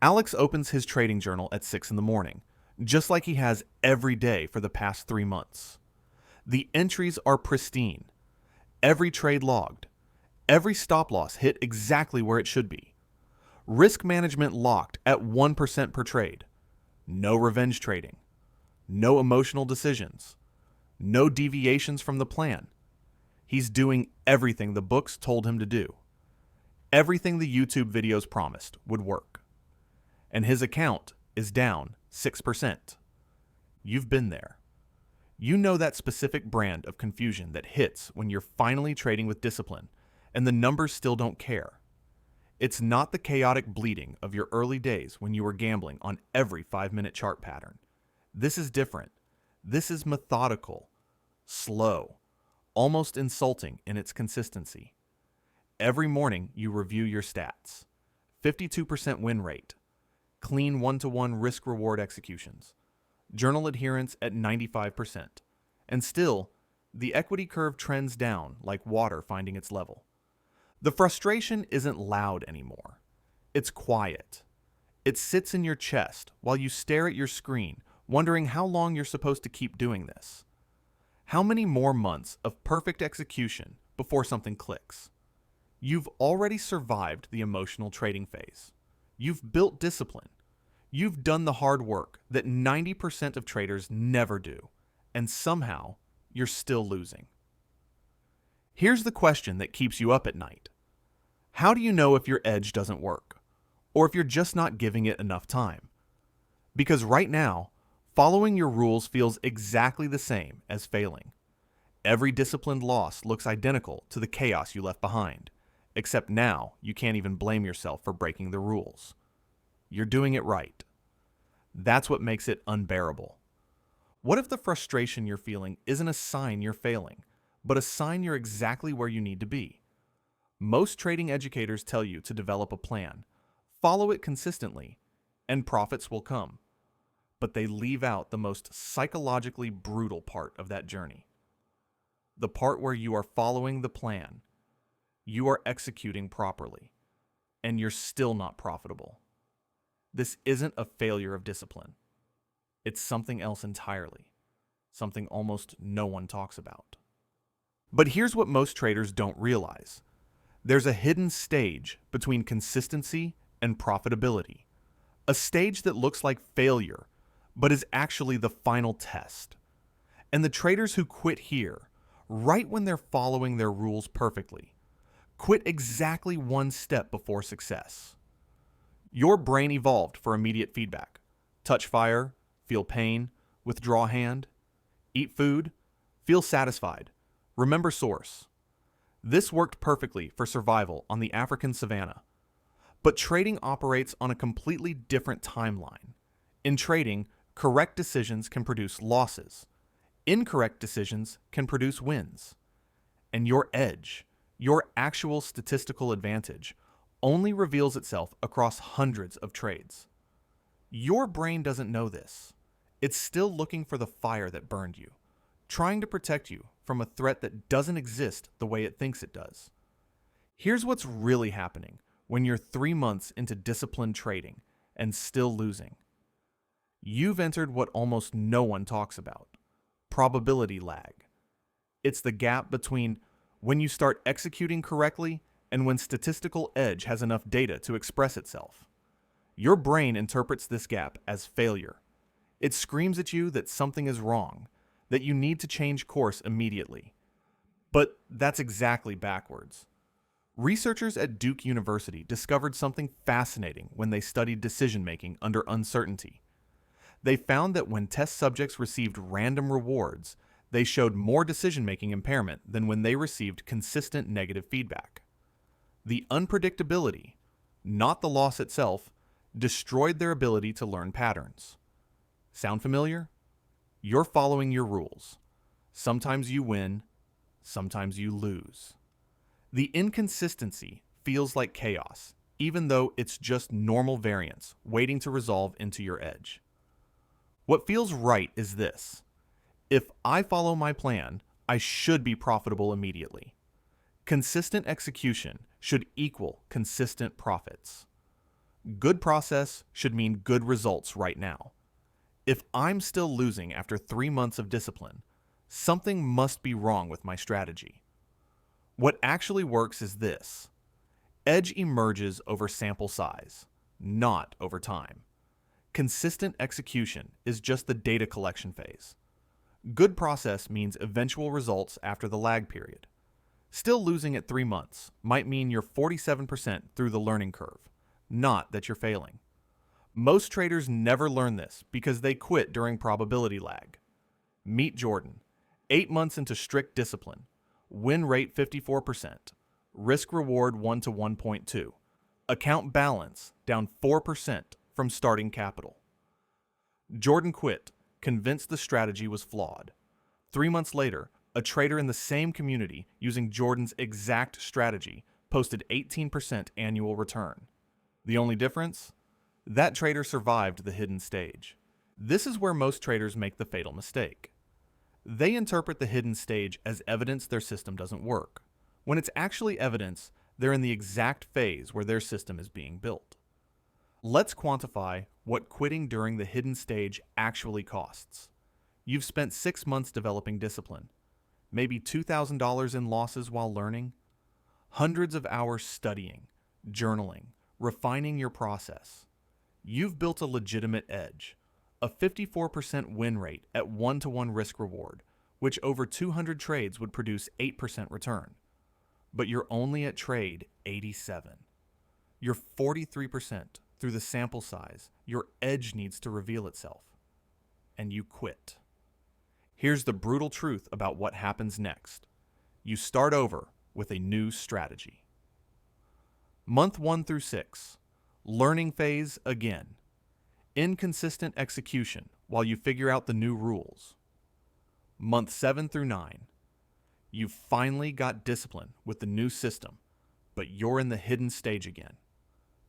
Alex opens his trading journal at 6 in the morning, just like he has every day for the past 3 months. The entries are pristine, every trade logged, every stop loss hit exactly where it should be. Risk management locked at 1% per trade. No revenge trading. No emotional decisions. No deviations from the plan. He's doing everything the books told him to do. Everything the YouTube videos promised would work. And his account is down 6%. You've been there. You know that specific brand of confusion that hits when you're finally trading with discipline and the numbers still don't care. It's not the chaotic bleeding of your early days when you were gambling on every 5-minute chart pattern. This is different. This is methodical, slow, almost insulting in its consistency. Every morning you review your stats. 52% win rate, clean 1-to-1 risk-reward executions, journal adherence at 95%, and still, the equity curve trends down like water finding its level. The frustration isn't loud anymore. It's quiet. It sits in your chest while you stare at your screen, wondering how long you're supposed to keep doing this. How many more months of perfect execution before something clicks? You've already survived the emotional trading phase. You've built discipline. You've done the hard work that 90% of traders never do, and somehow you're still losing. Here's the question that keeps you up at night. How do you know if your edge doesn't work, or if you're just not giving it enough time? Because right now, following your rules feels exactly the same as failing. Every disciplined loss looks identical to the chaos you left behind, except now you can't even blame yourself for breaking the rules. You're doing it right. That's what makes it unbearable. What if the frustration you're feeling isn't a sign you're failing, but a sign you're exactly where you need to be? Most trading educators tell you to develop a plan, follow it consistently, and profits will come. But they leave out the most psychologically brutal part of that journey. The part where you are following the plan, you are executing properly, and you're still not profitable. This isn't a failure of discipline. It's something else entirely, something almost no one talks about. But here's what most traders don't realize. There's a hidden stage between consistency and profitability, a stage that looks like failure, but is actually the final test. And the traders who quit here, right when they're following their rules perfectly, quit exactly one step before success. Your brain evolved for immediate feedback. Touch fire, feel pain, withdraw hand, eat food, feel satisfied, remember source. This worked perfectly for survival on the African savanna. But trading operates on a completely different timeline. In trading, correct decisions can produce losses. Incorrect decisions can produce wins. And your edge, your actual statistical advantage, only reveals itself across hundreds of trades. Your brain doesn't know this. It's still looking for the fire that burned you, trying to protect you from a threat that doesn't exist the way it thinks it does. Here's what's really happening when you're 3 months into disciplined trading and still losing. You've entered what almost no one talks about: probability lag. It's the gap between when you start executing correctly and when statistical edge has enough data to express itself. Your brain interprets this gap as failure. It screams at you that something is wrong, that you need to change course immediately. But that's exactly backwards. Researchers at Duke University discovered something fascinating when they studied decision-making under uncertainty. They found that when test subjects received random rewards, they showed more decision-making impairment than when they received consistent negative feedback. The unpredictability, not the loss itself, destroyed their ability to learn patterns. Sound familiar? You're following your rules. Sometimes you win, sometimes you lose. The inconsistency feels like chaos, even though it's just normal variance waiting to resolve into your edge. What feels right is this: if I follow my plan, I should be profitable immediately. Consistent execution should equal consistent profits. Good process should mean good results right now. If I'm still losing after 3 months of discipline, something must be wrong with my strategy. What actually works is this: edge emerges over sample size, not over time. Consistent execution is just the data collection phase. Good process means eventual results after the lag period. Still losing at 3 months might mean you're 47% through the learning curve, not that you're failing. Most traders never learn this because they quit during probability lag. Meet Jordan, 8 months into strict discipline, win rate 54%, risk reward 1 to 1.2, account balance down 4% from starting capital. Jordan quit, convinced the strategy was flawed. 3 months later, a trader in the same community using Jordan's exact strategy posted 18% annual return. The only difference? That trader survived the hidden stage. This is where most traders make the fatal mistake. They interpret the hidden stage as evidence their system doesn't work, when it's actually evidence they're in the exact phase where their system is being built. Let's quantify what quitting during the hidden stage actually costs. You've spent 6 months developing discipline, maybe $2,000 in losses while learning, hundreds of hours studying, journaling, refining your process. You've built a legitimate edge, a 54% win rate at 1-to-1 risk reward, which over 200 trades would produce 8% return. But you're only at trade 87. You're 43% through the sample size. Your edge needs to reveal itself. And you quit. Here's the brutal truth about what happens next. You start over with a new strategy. Month 1 through 6. Learning phase again. Inconsistent execution while you figure out the new rules. Month 7 through 9. You've finally got discipline with the new system, but you're in the hidden stage again.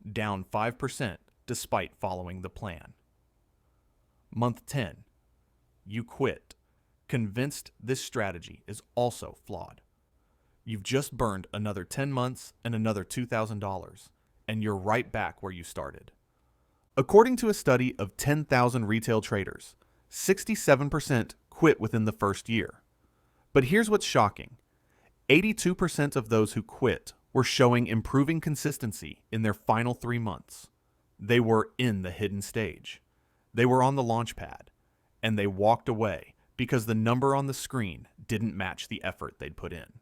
Down 5% despite following the plan. Month 10. You quit, convinced this strategy is also flawed. You've just burned another 10 months and another $2,000, and you're right back where you started. According to a study of 10,000 retail traders, 67% quit within the first year. But here's what's shocking. 82% of those who quit were showing improving consistency in their final 3 months. They were in the hidden stage. They were on the launch pad, and they walked away because the number on the screen didn't match the effort they'd put in.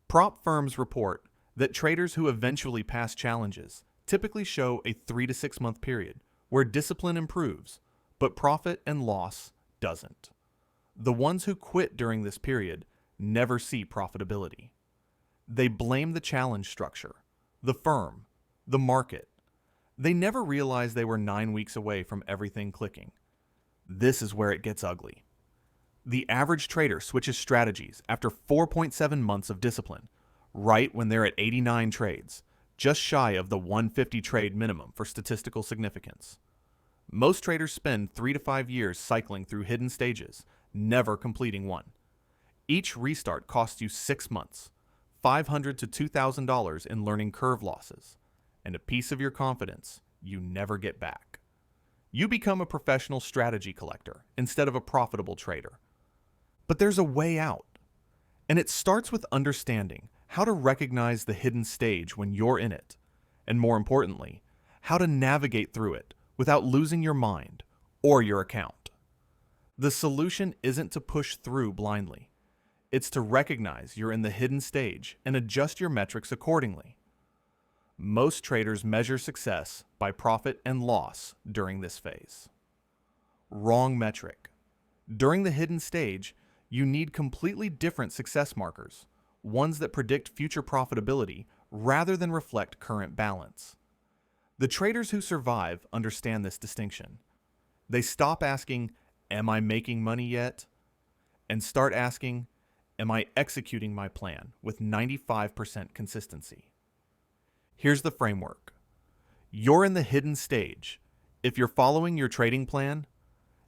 Prop firms report that traders who eventually pass challenges typically show a 3 to 6 month period where discipline improves, but profit and loss doesn't. The ones who quit during this period never see profitability. They blame the challenge structure, the firm, the market. They never realize they were 9 weeks away from everything clicking. This is where it gets ugly. The average trader switches strategies after 4.7 months of discipline, right when they're at 89 trades, just shy of the 150 trade minimum for statistical significance. Most traders spend 3 to 5 years cycling through hidden stages, never completing one. Each restart costs you 6 months, $500 to $2,000 in learning curve losses, and a piece of your confidence you never get back. You become a professional strategy collector instead of a profitable trader. But there's a way out, and it starts with understanding how to recognize the hidden stage when you're in it, and more importantly, how to navigate through it without losing your mind or your account. The solution isn't to push through blindly. It's to recognize you're in the hidden stage and adjust your metrics accordingly. Most traders measure success by profit and loss during this phase. Wrong metric. During the hidden stage, you need completely different success markers, ones that predict future profitability rather than reflect current balance. The traders who survive understand this distinction. They stop asking, "Am I making money yet?" and start asking, "Am I executing my plan with 95% consistency?" Here's the framework. You're in the hidden stage. If you're following your trading plan,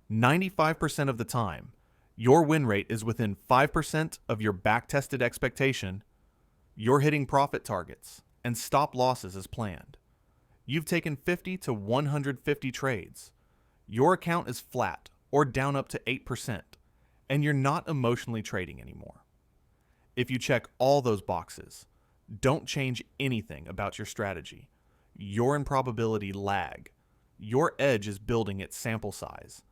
95% of the time, your win rate is within 5% of your back-tested expectation, you're hitting profit targets and stop losses as planned. You've taken 50 to 150 trades. Your account is flat or down up to 8%, and you're not emotionally trading anymore. If you check all those boxes, don't change anything about your strategy. You're in probability lag. Your edge is building its sample size.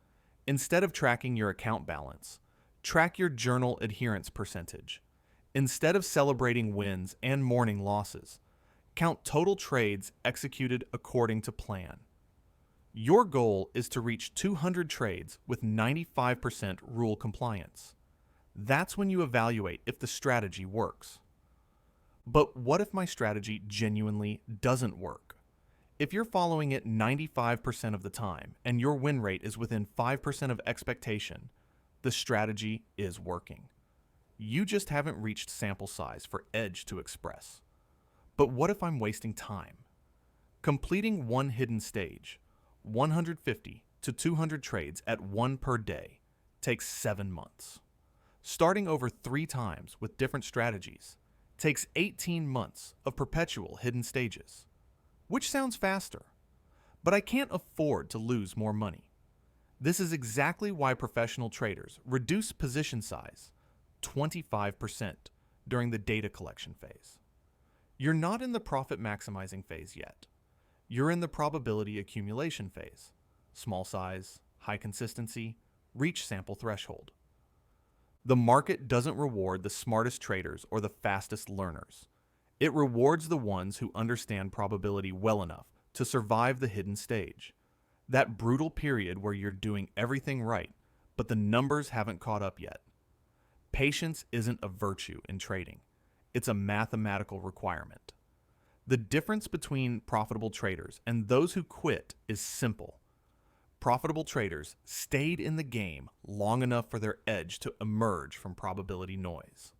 Instead of tracking your account balance, track your journal adherence percentage. Instead of celebrating wins and mourning losses, count total trades executed according to plan. Your goal is to reach 200 trades with 95% rule compliance. That's when you evaluate if the strategy works. But what if my strategy genuinely doesn't work? If you're following it 95% of the time and your win rate is within 5% of expectation, the strategy is working. You just haven't reached sample size for edge to express. But what if I'm wasting time? Completing one hidden stage, 150 to 200 trades at one per day, takes 7 months. Starting over 3 times with different strategies takes 18 months of perpetual hidden stages. Which sounds faster, but I can't afford to lose more money. This is exactly why professional traders reduce position size 25% during the data collection phase. You're not in the profit maximizing phase yet. You're in the probability accumulation phase. Small size, high consistency, reach sample threshold. The market doesn't reward the smartest traders or the fastest learners. It rewards the ones who understand probability well enough to survive the hidden stage. That brutal period where you're doing everything right, but the numbers haven't caught up yet. Patience isn't a virtue in trading. It's a mathematical requirement. The difference between profitable traders and those who quit is simple. Profitable traders stayed in the game long enough for their edge to emerge from probability noise.